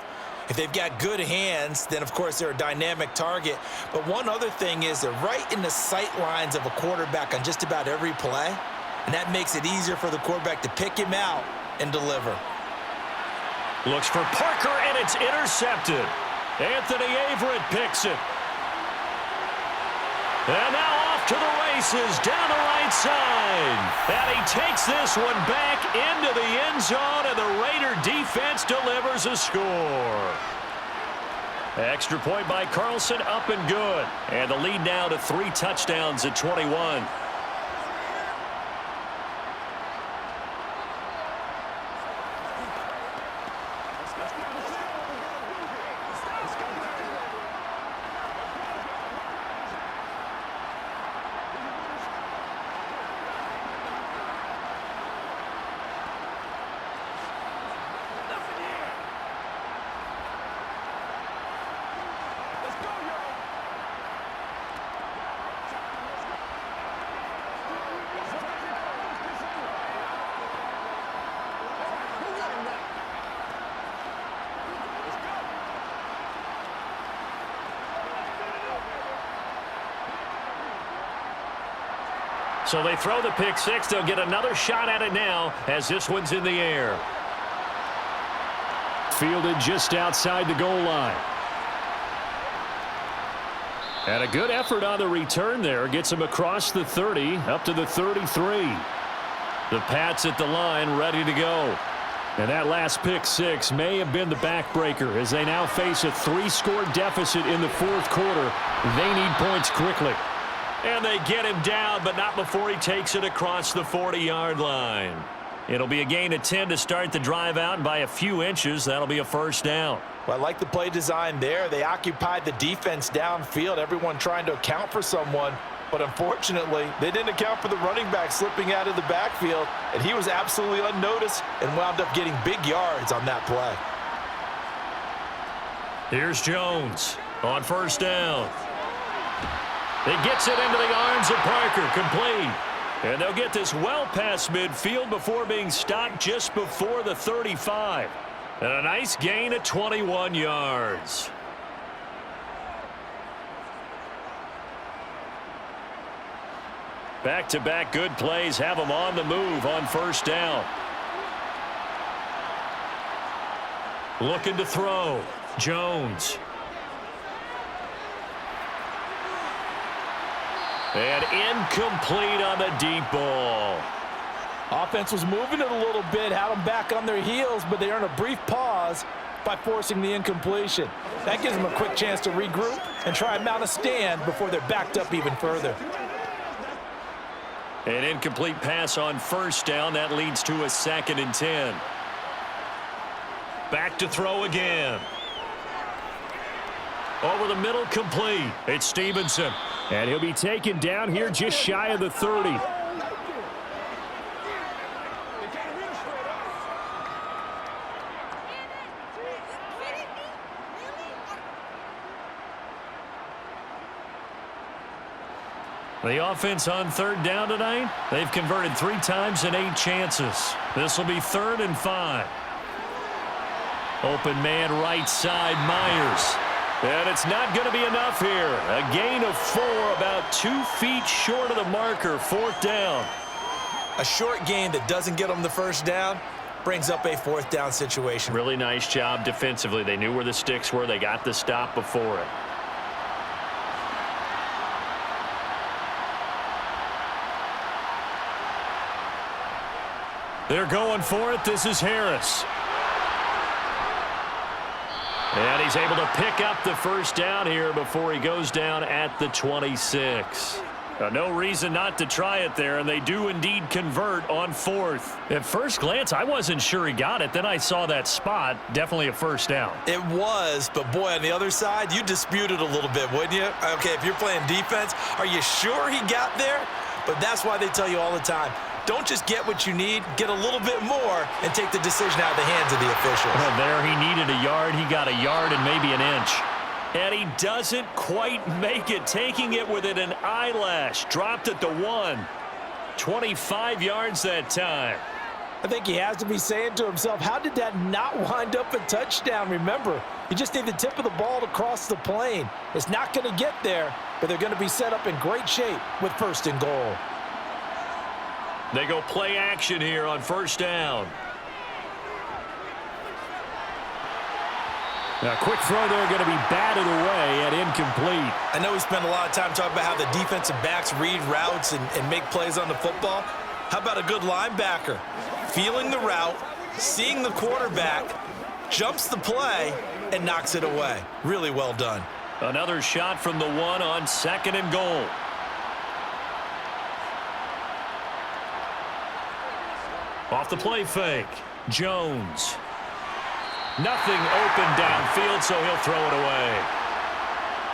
If they've got good hands, then, of course, they're a dynamic target. But one other thing is they're right in the sight lines of a quarterback on just about every play, and that makes it easier for the quarterback to pick him out and deliver. Looks for Parker, and it's intercepted. Anthony Averett picks it. And now off to the races down the right side. And he takes this one back into the end zone, and the Raider defense delivers a score. Extra point by Carlson, up and good. And the lead now to 3 touchdowns at 21. So they throw the pick 6. They'll get another shot at it now as this one's in the air. Fielded just outside the goal line. And a good effort on the return there. Gets him across the 30, up to the 33. The Pats at the line ready to go. And that last pick 6 may have been the backbreaker as they now face a 3-score deficit in the 4th quarter. They need points quickly. And they get him down, but not before he takes it across the 40-yard line. It'll be a gain of 10 to start the drive out, and by a few inches, that'll be a first down. Well, I like the play design there. They occupied the defense downfield, everyone trying to account for someone. But unfortunately, they didn't account for the running back slipping out of the backfield, and he was absolutely unnoticed and wound up getting big yards on that play. Here's Jones on first down. He gets it into the arms of Parker, complete. And they'll get this well past midfield before being stopped just before the 35. And a nice gain of 21 yards. Back-to-back good plays have them on the move on first down. Looking to throw. Jones. And incomplete on the deep ball. Offense was moving it a little bit, had them back on their heels, but they earned a brief pause by forcing the incompletion. That gives them a quick chance to regroup and try and mount a stand before they're backed up even further. An incomplete pass on first down. That leads to a 2nd and 10. Back to throw again. Over the middle, complete. It's Stevenson. And he'll be taken down here just shy of the 30. The offense on third down tonight, they've converted 3 times in 8 chances. This will be 3rd and 5. Open man right side, Myers. And it's not going to be enough here. A gain of 4, about 2 feet short of the marker, 4th down. A short gain that doesn't get them the first down brings up a 4th down situation. Really nice job defensively. They knew where the sticks were. They got the stop before it. They're going for it. This is Harris. And he's able to pick up the first down here before he goes down at the 26. No reason not to try it there, and they do indeed convert on 4th. At first glance, I wasn't sure he got it. Then I saw that spot. Definitely a first down. It was, but boy, on the other side, you dispute it a little bit, wouldn't you? Okay, if you're playing defense, are you sure he got there? But that's why they tell you all the time, don't just get what you need, get a little bit more and take the decision out of the hands of the officials. Well, there he needed a yard. He got a yard and maybe an inch. And he doesn't quite make it, taking it within an eyelash. Dropped at the 1. 25 yards that time. I think he has to be saying to himself, how did that not wind up a touchdown? Remember, you just need the tip of the ball to cross the plane. It's not going to get there, but they're going to be set up in great shape with 1st and goal. They go play action here on first down. A quick throw there, going to be batted away and incomplete. I know we spent a lot of time talking about how the defensive backs read routes and make plays on the football. How about a good linebacker? Feeling the route, seeing the quarterback, jumps the play, and knocks it away. Really well done. Another shot from the 1 on 2nd and goal. Off the play fake. Jones. Nothing open downfield, so he'll throw it away.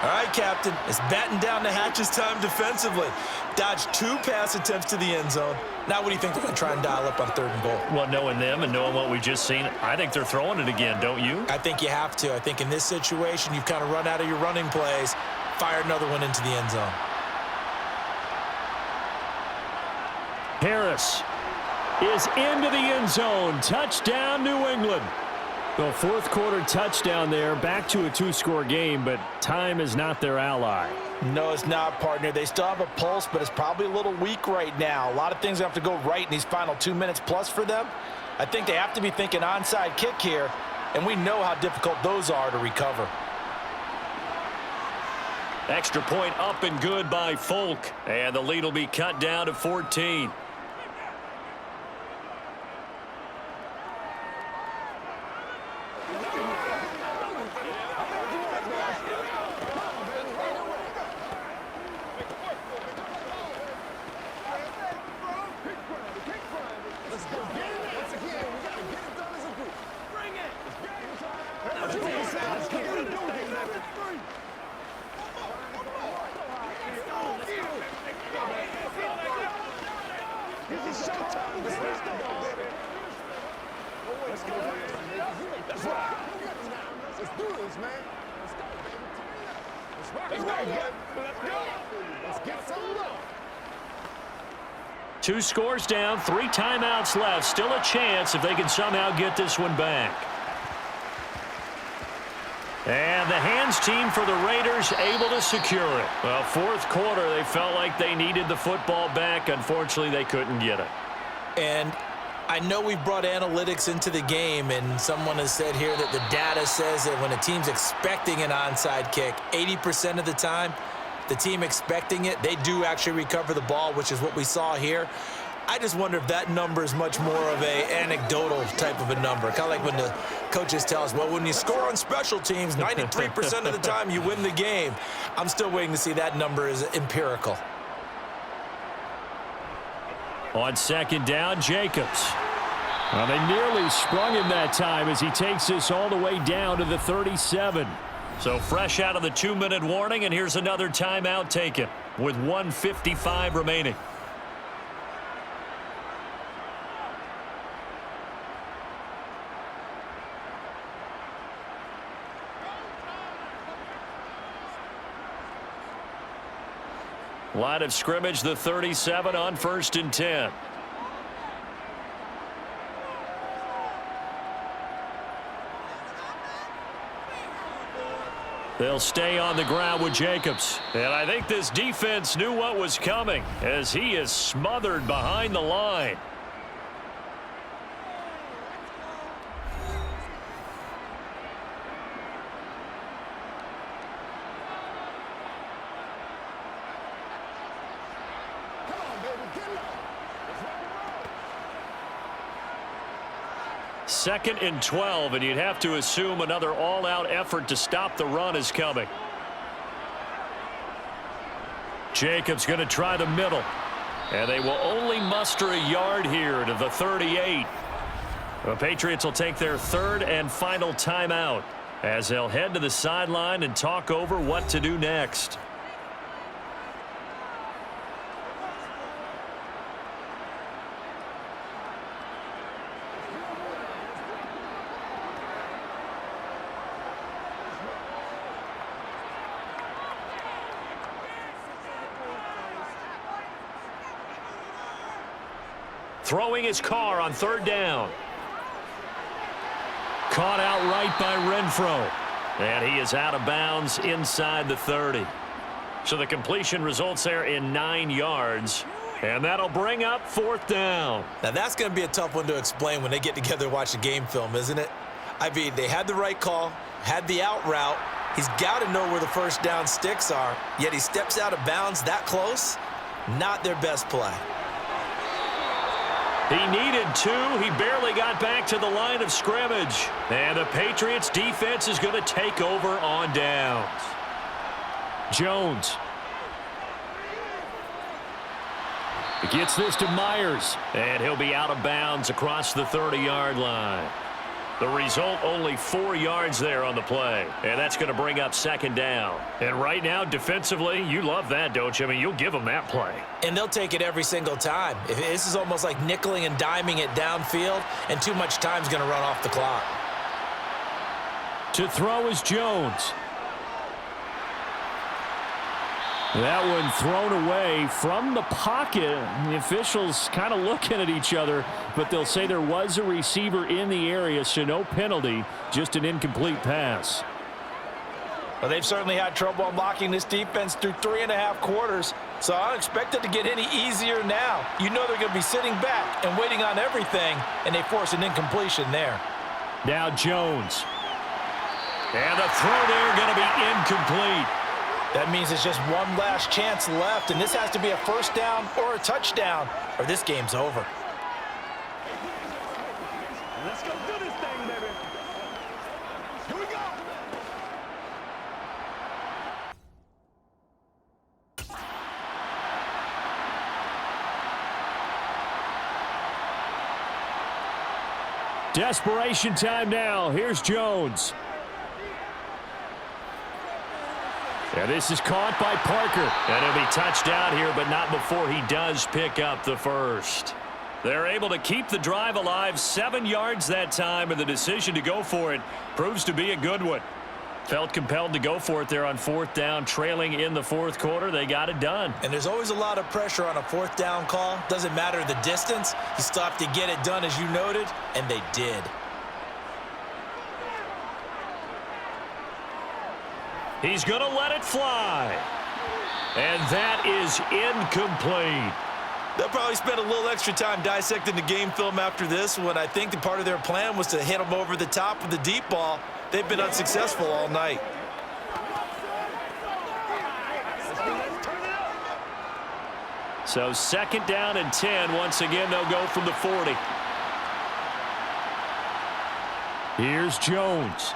All right, Captain. It's batten down the hatches time defensively. Dodged 2 pass attempts to the end zone. Now what do you think they're going to try and dial up on 3rd and goal? Well, knowing them and knowing what we've just seen, I think they're throwing it again, don't you? I think you have to. I think in this situation, you've kind of run out of your running plays. Fire another one into the end zone. Harris is into the end zone. Touchdown, New England. The 4th quarter touchdown there. Back to a 2-score game, but time is not their ally. No, it's not, partner. They still have a pulse, but it's probably a little weak right now. A lot of things have to go right in these final 2 minutes plus for them. I think they have to be thinking onside kick here, and we know how difficult those are to recover. Extra point up and good by Folk, and the lead will be cut down to 14. Two scores down, 3 timeouts left. Still a chance if they can somehow get this one back. And the hands team for the Raiders able to secure it. Well, fourth quarter, they felt like they needed the football back. Unfortunately, they couldn't get it. And I know we've brought analytics into the game, and someone has said here that the data says that when a team's expecting an onside kick, 80% of the time, the team expecting it, they do actually recover the ball, which is what we saw here. I just wonder if that number is much more of a anecdotal type of a number. Kind of like when the coaches tell us, well, when you score on special teams, 93% of the time you win the game. I'm still waiting to see that number is empirical. On second down, Jacobs. Well, they nearly sprung him that time as he takes this all the way down to the 37. So fresh out of the 2-minute warning, and here's another timeout taken with 1:55 remaining. Line of scrimmage, the 37 on 1st and 10. They'll stay on the ground with Jacobs. And I think this defense knew what was coming as he is smothered behind the line. Second and 12, and you'd have to assume another all-out effort to stop the run is coming. Jacobs going to try the middle, and they will only muster a yard here to the 38. The Patriots will take their third and final timeout as they'll head to the sideline and talk over what to do next. Throwing his car on third down. Caught outright by Renfro. And he is out of bounds inside the 30. So the completion results there in 9 yards. And that'll bring up 4th down. Now that's going to be a tough one to explain when they get together and watch the game film, isn't it? I mean, they had the right call, had the out route. He's got to know where the first down sticks are, yet he steps out of bounds that close. Not their best play. He needed 2. He barely got back to the line of scrimmage. And the Patriots defense is going to take over on downs. Jones. He gets this to Myers. And he'll be out of bounds across the 30-yard line. The result, only 4 yards there on the play. And that's going to bring up 2nd down. And right now, defensively, you love that, don't you? I mean, you'll give them that play. And they'll take it every single time. This is almost like nickeling and diming it downfield, and too much time's going to run off the clock. To throw is Jones. That one thrown away from the pocket. The officials kind of looking at each other, but they'll say there was a receiver in the area, so no penalty, just an incomplete pass. Well, they've certainly had trouble unlocking this defense through 3.5 quarters, so I don't expect it to get any easier now. You know they're going to be sitting back and waiting on everything, and they force an incompletion there. Now Jones. And the throw there going to be incomplete. That means it's just one last chance left, and this has to be a first down or a touchdown, or this game's over. Let's go do this thing, baby. Here we go. Desperation time now. Here's Jones. And this is caught by Parker. And he'll be touched out here, but not before he does pick up the first. They're able to keep the drive alive, 7 yards that time, and the decision to go for it proves to be a good one. Felt compelled to go for it there on 4th down, trailing in the 4th quarter. They got it done. And there's always a lot of pressure on a 4th down call. Doesn't matter the distance. You still have to get it done, as you noted, and they did. He's going to let it fly. And that is incomplete. They'll probably spend a little extra time dissecting the game film after this when I think the part of their plan was to hit them over the top with the deep ball. They've been unsuccessful all night. So 2nd down and 10. Once again, they'll go from the 40. Here's Jones.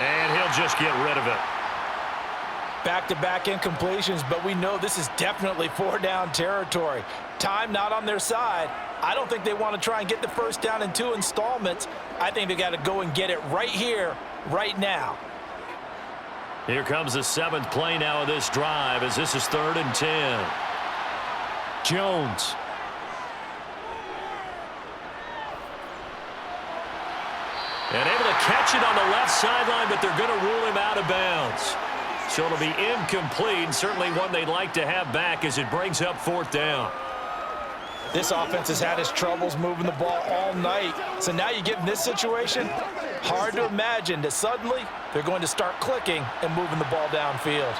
And he'll just get rid of it. Back-to-back incompletions, but we know this is definitely 4-down territory. Time not on their side. I don't think they want to try and get the 1st down in 2 installments. I think they got to go and get it right here, right now. Here comes the 7th play now of this drive as this is 3rd and 10. Jones. And able to catch it on the left sideline, but they're going to rule him out of bounds. So it'll be incomplete, certainly one they'd like to have back as it brings up 4th down. This offense has had its troubles moving the ball all night. So now you get in this situation, hard to imagine that suddenly they're going to start clicking and moving the ball downfield.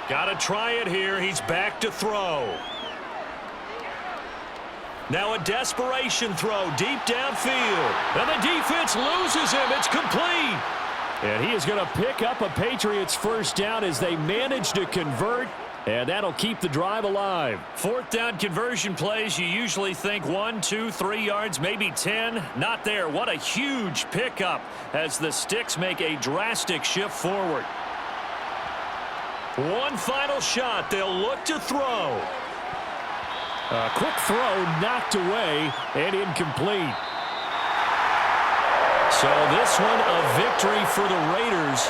Got to try it here. He's back to throw. Now a desperation throw deep downfield. And the defense loses him. It's complete. And he is going to pick up a Patriots 1st down as they manage to convert. And that'll keep the drive alive. 4th down conversion plays, you usually think 1, 2, 3 yards, maybe 10. Not there. What a huge pickup as the Sticks make a drastic shift forward. One final shot. They'll look to throw. A quick throw knocked away and incomplete. So this one a victory for the Raiders.